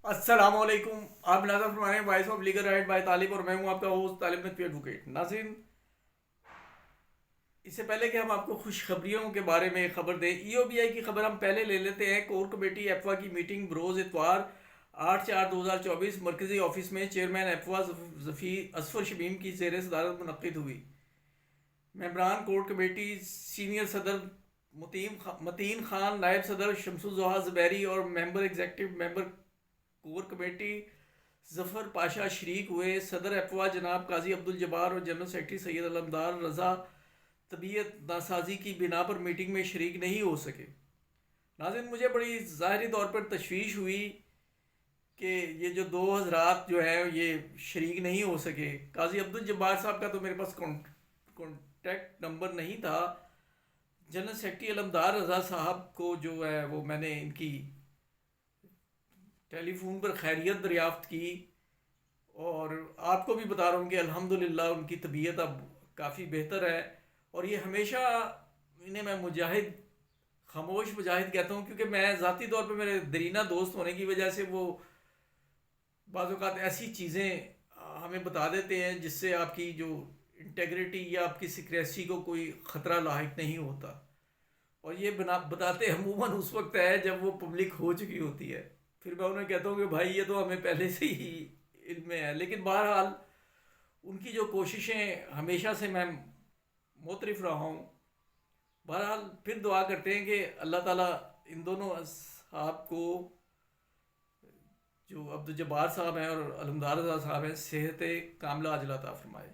السلام علیکم. آپ نظر فرمانے voice of legal right by Talib اور میں ہوں آپ کا ہوسٹ طالب نقوی ایڈوکیٹ. ناظرین، اس سے پہلے کہ ہم آپ کو خوشخبریوں کے بارے میں خبر دیں، ای او بی آئی کی خبر ہم پہلے لے لیتے ہیں. کور کمیٹی ایپوا کی میٹنگ بروز اتوار 8/4/2024 مرکزی آفس میں چیئرمین ایپوا اظفر شمیم کی زیر صدارت منعقد ہوئی. ممبران کور کمیٹی سینئر صدر متین خان، نائب صدر شمس الضحیٰ زبیری اور ممبر ایگزیکٹو ممبر کور کمیٹی ظفر پاشا شریک ہوئے. صدر ایپوا جناب قاضی عبدالجبار اور جنرل سیکرٹری سید علمدار رضا طبیعت ناسازی کی بنا پر میٹنگ میں شریک نہیں ہو سکے. ناظرین، مجھے بڑی ظاہری طور پر تشویش ہوئی کہ یہ جو دو حضرات جو ہیں یہ شریک نہیں ہو سکے. قاضی عبدالجبار صاحب کا تو میرے پاس کانٹیکٹ نمبر نہیں تھا. جنرل سیکرٹری علمدار رضا صاحب کو جو ہے وہ میں نے ان کی ٹیلی فون پر خیریت دریافت کی، اور آپ کو بھی بتا رہا ہوں کہ الحمدللہ ان کی طبیعت اب کافی بہتر ہے. اور یہ ہمیشہ انہیں میں مجاہد، خاموش مجاہد کہتا ہوں، کیونکہ میں ذاتی طور پہ میرے درینہ دوست ہونے کی وجہ سے وہ بعض اوقات ایسی چیزیں ہمیں بتا دیتے ہیں جس سے آپ کی جو انٹیگریٹی یا آپ کی سیکریسی کو کوئی خطرہ لاحق نہیں ہوتا. اور یہ بتاتے عموماً اس وقت ہے جب وہ پبلک ہو چکی ہوتی ہے. پھر میں انہیں کہتا ہوں کہ بھائی یہ تو ہمیں پہلے سے ہی علم میں ہے. لیکن بہرحال ان کی جو کوششیں ہمیشہ سے میں معترف رہا ہوں. بہرحال پھر دعا کرتے ہیں کہ اللہ تعالیٰ ان دونوں اصحاب کو، جو عبدالجبار صاحب ہیں اور علمدار رضا صاحب ہیں، صحت کاملہ عاجلہ عطا فرمائے.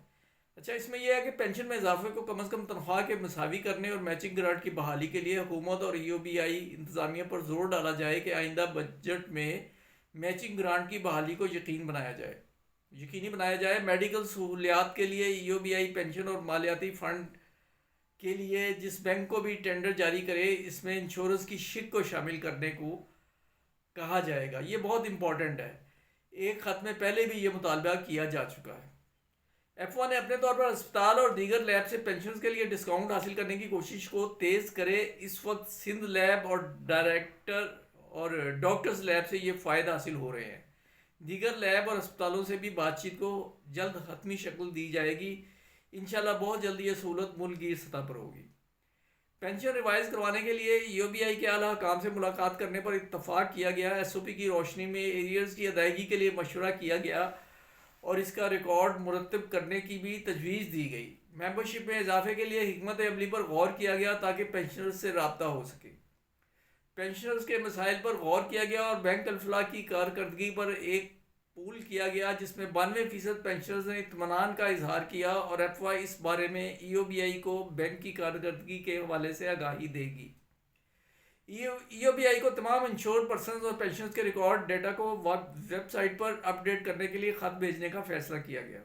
اچھا، اس میں یہ ہے کہ پینشن میں اضافے کو کم از کم تنخواہ کے مساوی کرنے اور میچنگ گرانٹ کی بحالی کے لیے حکومت اور ای او بی آئی انتظامیہ پر زور ڈالا جائے کہ آئندہ بجٹ میں میچنگ گرانٹ کی بحالی کو یقینی بنایا جائے. میڈیکل سہولیات کے لیے ای او بی آئی پینشن اور مالیاتی فنڈ کے لیے جس بینک کو بھی ٹینڈر جاری کرے، اس میں انشورنس کی شق کو شامل کرنے کو کہا جائے گا. یہ بہت امپورٹنٹ ہے. ایک خط میں پہلے بھی یہ مطالبہ کیا جا چکا ہے. ایف نے اپنے طور پر اسپتال اور دیگر لیب سے پینشنز کے لیے ڈسکاؤنٹ حاصل کرنے کی کوشش کو تیز کرے. اس وقت سندھ لیب اور ڈاکٹرز لیب سے یہ فائدہ حاصل ہو رہے ہیں. دیگر لیب اور اسپتالوں سے بھی بات چیت کو جلد حتمی شکل دی جائے گی. انشاءاللہ بہت جلد یہ سہولت ملک کی سطح پر ہوگی. پینشن ریوائز کروانے کے لیے ای او بی آئی کے اعلیٰ حکام سے ملاقات کرنے پر اتفاق کیا گیا. ایس او پی کی روشنی میں ایریئرز کی ادائیگی کے لیے مشورہ کیا گیا اور اس کا ریکارڈ مرتب کرنے کی بھی تجویز دی گئی. ممبرشپ میں اضافے کے لیے حکمت عملی پر غور کیا گیا تاکہ پینشنرز سے رابطہ ہو سکے. پینشنرز کے مسائل پر غور کیا گیا اور بینک الفلاح کی کارکردگی پر ایک پول کیا گیا جس میں 92% پینشنرز نے اطمینان کا اظہار کیا، اور ایپوا اس بارے میں ای او بی آئی کو بینک کی کارکردگی کے حوالے سے آگاہی دے گی. ای او بی آئی کو تمام انشور پرسنز اور پینشنز کے ریکارڈ ڈیٹا کو ویب سائٹ پر اپ ڈیٹ کرنے کے لیے خط بھیجنے کا فیصلہ کیا گیا.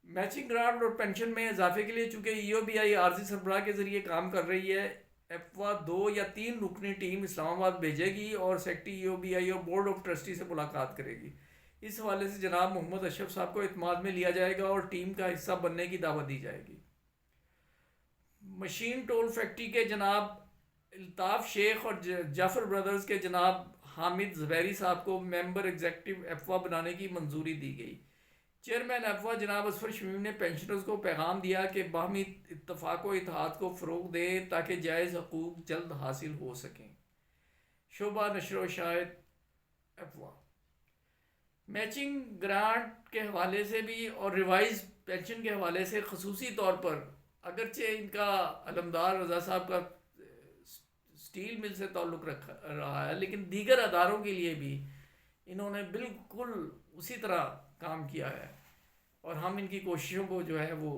میچنگ گرانٹ اور پینشن میں اضافے کے لیے چونکہ ای او بی آئی عارضی سربراہ کے ذریعے کام کر رہی ہے، ایپوا 2 یا 3 رکنی ٹیم اسلام آباد بھیجے گی اور سیکرٹری ای او بی آئی اور بورڈ آف ٹرسٹی سے ملاقات کرے گی. اس حوالے سے جناب محمد اشرف صاحب کو اعتماد میں لیا جائے گا اور ٹیم کا حصہ بننے کی دعوت دی جائے گی. مشین ٹول فیکٹری کے جناب الطاف شیخ اور جعفر برادرز کے جناب حامد زبیری صاحب کو ممبر ایگزیکٹو ایپوا بنانے کی منظوری دی گئی. چیئرمین ایپوا جناب اظفر شمیم نے پینشنرز کو پیغام دیا کہ باہمی اتفاق و اتحاد کو فروغ دیں تاکہ جائز حقوق جلد حاصل ہو سکیں. شعبہ نشر و اشاعت ایپوا میچنگ گرانٹ کے حوالے سے بھی اور ریوائز پینشن کے حوالے سے خصوصی طور پر، اگرچہ ان کا علمدار رضا صاحب کا سٹیل مل سے تعلق رہا ہے، لیکن دیگر اداروں کے لیے بھی انہوں نے بالکل اسی طرح کام کیا ہے، اور ہم ان کی کوششوں کو جو ہے وہ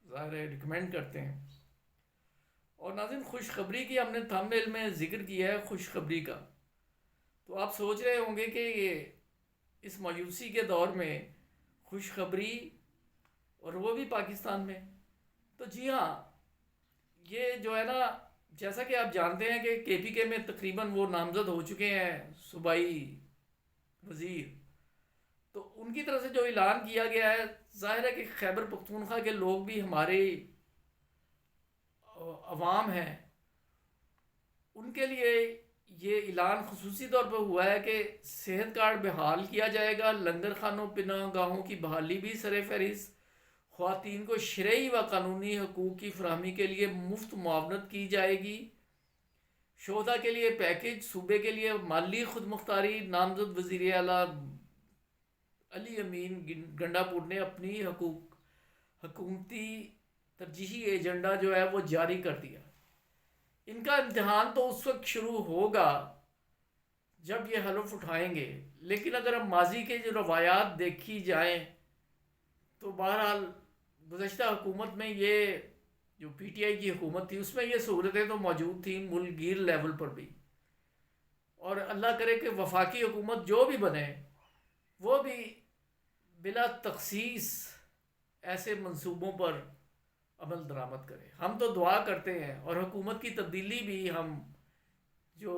ظاہر ریکمینڈ کرتے ہیں. اور ناظرین، خوشخبری کی ہم نے تھمب نیل میں ذکر کیا ہے خوشخبری کا. تو آپ سوچ رہے ہوں گے کہ یہ اس مایوسی کے دور میں خوشخبری، اور وہ بھی پاکستان میں. تو جی ہاں، یہ جو ہے نا، جیسا کہ آپ جانتے ہیں کہ کے پی کے میں تقریباً وہ نامزد ہو چکے ہیں صوبائی وزیر. تو ان کی طرف سے جو اعلان کیا گیا ہے، ظاہر ہے کہ خیبر پختونخوا کے لوگ بھی ہمارے عوام ہیں، ان کے لیے یہ اعلان خصوصی طور پر ہوا ہے کہ صحت کارڈ بحال کیا جائے گا، لنگر خانوں پناہ گاہوں کی بحالی بھی سر فہرست، خواتین کو شرعی و قانونی حقوق کی فراہمی کے لیے مفت معاونت کی جائے گی، شہدا کے لیے پیکج، صوبے کے لیے مالی خود مختاری۔ نامزد وزیر اعلیٰ علی امین گنڈا پور نے اپنی حکومتی ترجیحی ایجنڈا جو ہے وہ جاری کر دیا۔ ان کا امتحان تو اس وقت شروع ہوگا جب یہ حلف اٹھائیں گے، لیکن اگر ہم ماضی کے جو روایات دیکھی جائیں تو بہرحال گزشتہ حکومت میں یہ جو پی ٹی آئی کی حکومت تھی اس میں یہ سہولتیں تو موجود تھیں ملک گیر لیول پر بھی، اور اللہ کرے کہ وفاقی حکومت جو بھی بنے وہ بھی بلا تخصیص ایسے منصوبوں پر عمل درآمد کرے۔ ہم تو دعا کرتے ہیں، اور حکومت کی تبدیلی بھی ہم جو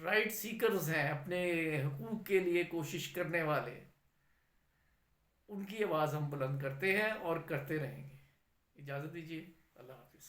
رائٹ سیکرز ہیں، اپنے حقوق کے لیے کوشش کرنے والے، ان کی آواز ہم بلند کرتے ہیں اور کرتے رہیں گے۔ اجازت دیجیے، اللہ حافظ۔